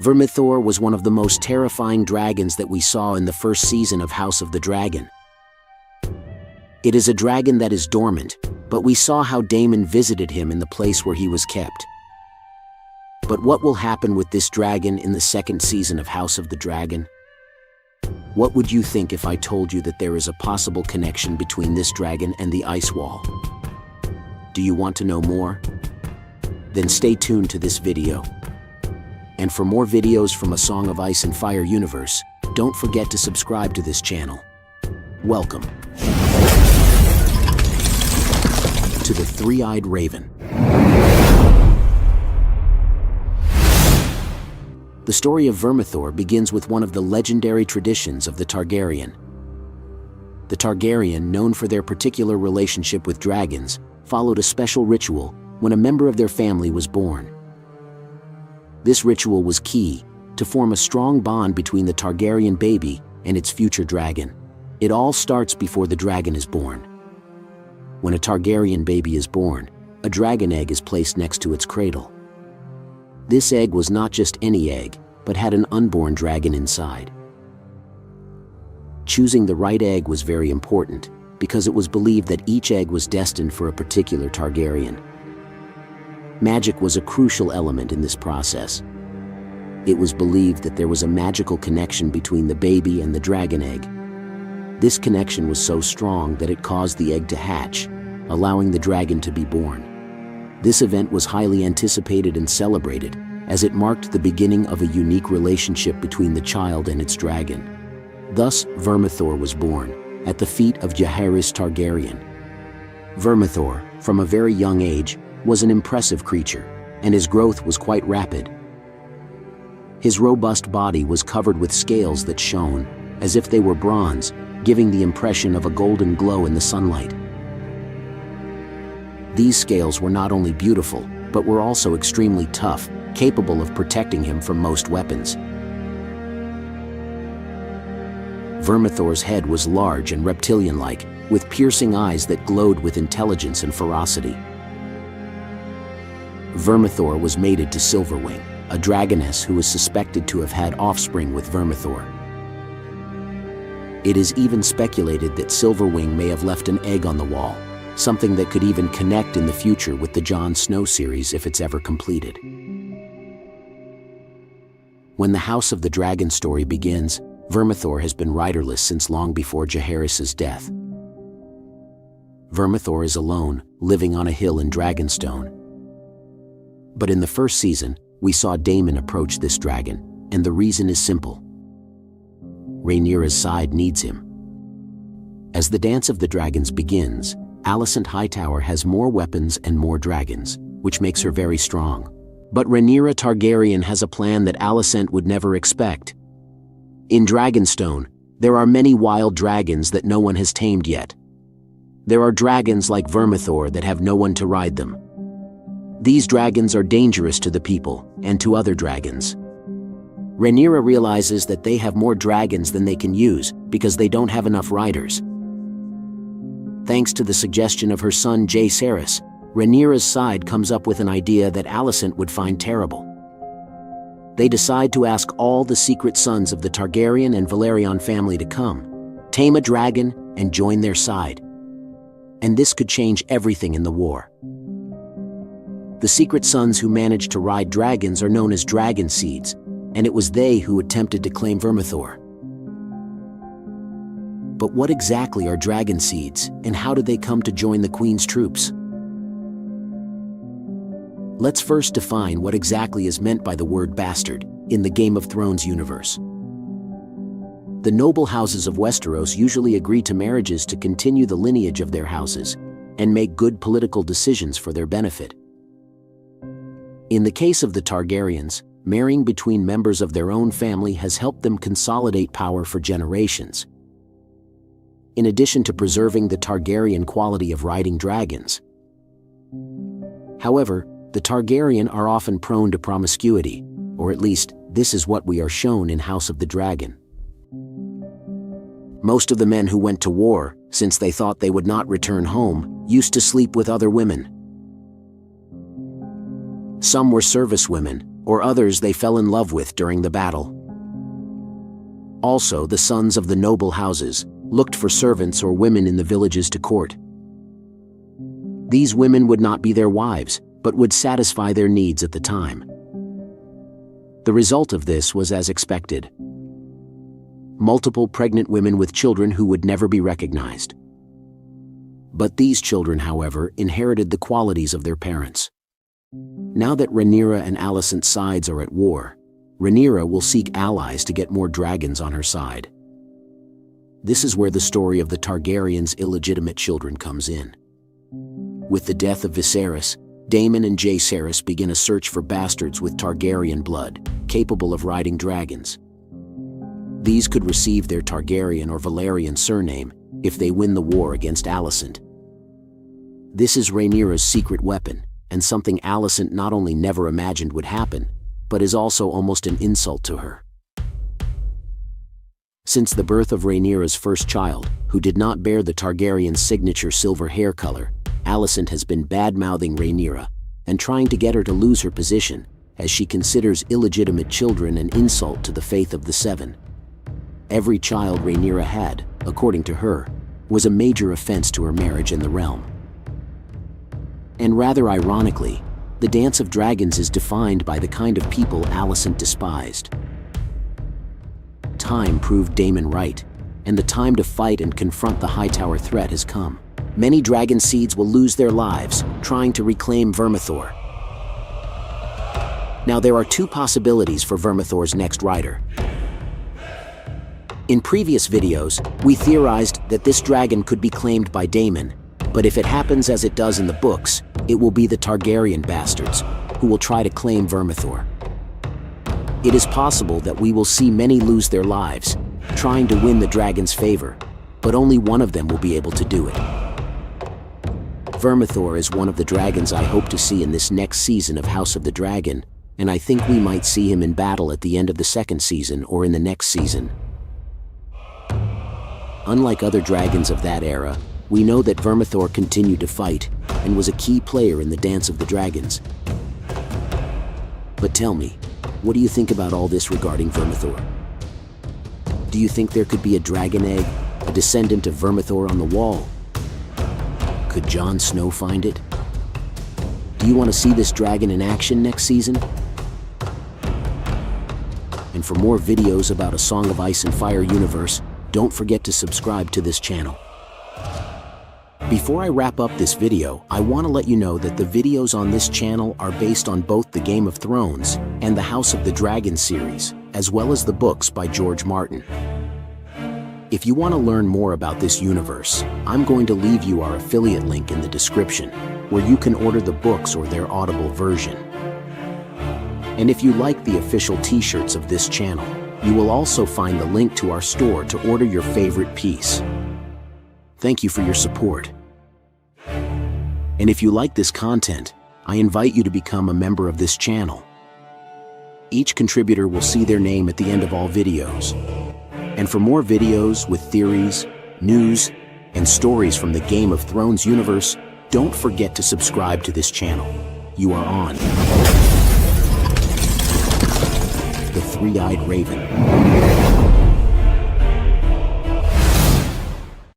Vermithor was one of the most terrifying dragons that we saw in the first season of House of the Dragon. It is a dragon that is dormant, but we saw how Daemon visited him in the place where he was kept. But what will happen with this dragon in the second season of House of the Dragon? What would you think if I told you that there is a possible connection between this dragon and the Ice Wall? Do you want to know more? Then stay tuned to this video. And for more videos from A Song of Ice and Fire universe, don't forget to subscribe to this channel. Welcome to the Three-Eyed Raven. The story of Vermithor begins with one of the legendary traditions of the Targaryen. The Targaryen, known for their particular relationship with dragons, followed a special ritual when a member of their family was born. This ritual was key to form a strong bond between the Targaryen baby and its future dragon. It all starts before the dragon is born. When a Targaryen baby is born, a dragon egg is placed next to its cradle. This egg was not just any egg, but had an unborn dragon inside. Choosing the right egg was very important, because it was believed that each egg was destined for a particular Targaryen. Magic was a crucial element in this process. It was believed that there was a magical connection between the baby and the dragon egg. This connection was so strong that it caused the egg to hatch, allowing the dragon to be born. This event was highly anticipated and celebrated, as it marked the beginning of a unique relationship between the child and its dragon. Thus, Vermithor was born, at the feet of Jaehaerys Targaryen. Vermithor, from a very young age, was an impressive creature, and his growth was quite rapid. His robust body was covered with scales that shone, as if they were bronze, giving the impression of a golden glow in the sunlight. These scales were not only beautiful, but were also extremely tough, capable of protecting him from most weapons. Vermithor's head was large and reptilian-like, with piercing eyes that glowed with intelligence and ferocity. Vermithor was mated to Silverwing, a dragoness who was suspected to have had offspring with Vermithor. It is even speculated that Silverwing may have left an egg on the wall, something that could even connect in the future with the Jon Snow series if it's ever completed. When the House of the Dragon story begins, Vermithor has been riderless since long before Jaehaerys' death. Vermithor is alone, living on a hill in Dragonstone. But in the first season, we saw Daemon approach this dragon, and the reason is simple. Rhaenyra's side needs him. As the Dance of the Dragons begins, Alicent Hightower has more weapons and more dragons, which makes her very strong. But Rhaenyra Targaryen has a plan that Alicent would never expect. In Dragonstone, there are many wild dragons that no one has tamed yet. There are dragons like Vermithor that have no one to ride them. These dragons are dangerous to the people and to other dragons. Rhaenyra realizes that they have more dragons than they can use because they don't have enough riders. Thanks to the suggestion of her son Jaehaerys, Rhaenyra's side comes up with an idea that Alicent would find terrible. They decide to ask all the secret sons of the Targaryen and Velaryon family to come, tame a dragon, and join their side. And this could change everything in the war. The secret sons who managed to ride dragons are known as dragon seeds, and it was they who attempted to claim Vermithor. But what exactly are dragon seeds, and how did they come to join the Queen's troops? Let's first define what exactly is meant by the word bastard in the Game of Thrones universe. The noble houses of Westeros usually agree to marriages to continue the lineage of their houses and make good political decisions for their benefit. In the case of the Targaryens, marrying between members of their own family has helped them consolidate power for generations. In addition to preserving the Targaryen quality of riding dragons. However, the Targaryen are often prone to promiscuity, or at least this is what we are shown in House of the Dragon. Most of the men who went to war, since they thought they would not return home, used to sleep with other women. Some were service women, or others they fell in love with during the battle. Also, the sons of the noble houses looked for servants or women in the villages to court. These women would not be their wives, but would satisfy their needs at the time. The result of this was as expected. Multiple pregnant women with children who would never be recognized. But these children, however, inherited the qualities of their parents. Now that Rhaenyra and Alicent's sides are at war, Rhaenyra will seek allies to get more dragons on her side. This is where the story of the Targaryens' illegitimate children comes in. With the death of Viserys, Daemon and Jaehaerys begin a search for bastards with Targaryen blood, capable of riding dragons. These could receive their Targaryen or Valyrian surname if they win the war against Alicent. This is Rhaenyra's secret weapon, and something Alicent not only never imagined would happen, but is also almost an insult to her. Since the birth of Rhaenyra's first child, who did not bear the Targaryen signature silver hair color, Alicent has been bad-mouthing Rhaenyra and trying to get her to lose her position, as she considers illegitimate children an insult to the faith of the Seven. Every child Rhaenyra had, according to her, was a major offense to her marriage in the realm. And rather ironically, the Dance of Dragons is defined by the kind of people Alicent despised. Time proved Daemon right, and the time to fight and confront the Hightower threat has come. Many dragon seeds will lose their lives trying to reclaim Vermithor. Now there are two possibilities for Vermithor's next rider. In previous videos, we theorized that this dragon could be claimed by Daemon, but if it happens as it does in the books, it will be the Targaryen bastards who will try to claim Vermithor. It is possible that we will see many lose their lives trying to win the dragon's favor, but only one of them will be able to do it. Vermithor is one of the dragons I hope to see in this next season of House of the Dragon, and I think we might see him in battle at the end of the second season or in the next season. Unlike other dragons of that era, we know that Vermithor continued to fight and was a key player in the Dance of the Dragons. But tell me, what do you think about all this regarding Vermithor? Do you think there could be a dragon egg, a descendant of Vermithor on the wall? Could Jon Snow find it? Do you want to see this dragon in action next season? And for more videos about A Song of Ice and Fire universe, don't forget to subscribe to this channel. Before I wrap up this video, I want to let you know that the videos on this channel are based on both the Game of Thrones and the House of the Dragon series, as well as the books by George Martin. If you want to learn more about this universe, I'm going to leave you our affiliate link in the description, where you can order the books or their Audible version. And if you like the official t-shirts of this channel, you will also find the link to our store to order your favorite piece. Thank you for your support. And if you like this content, I invite you to become a member of this channel. Each contributor will see their name at the end of all videos. And for more videos with theories, news, and stories from the Game of Thrones universe, don't forget to subscribe to this channel. You are on The Three-Eyed Raven.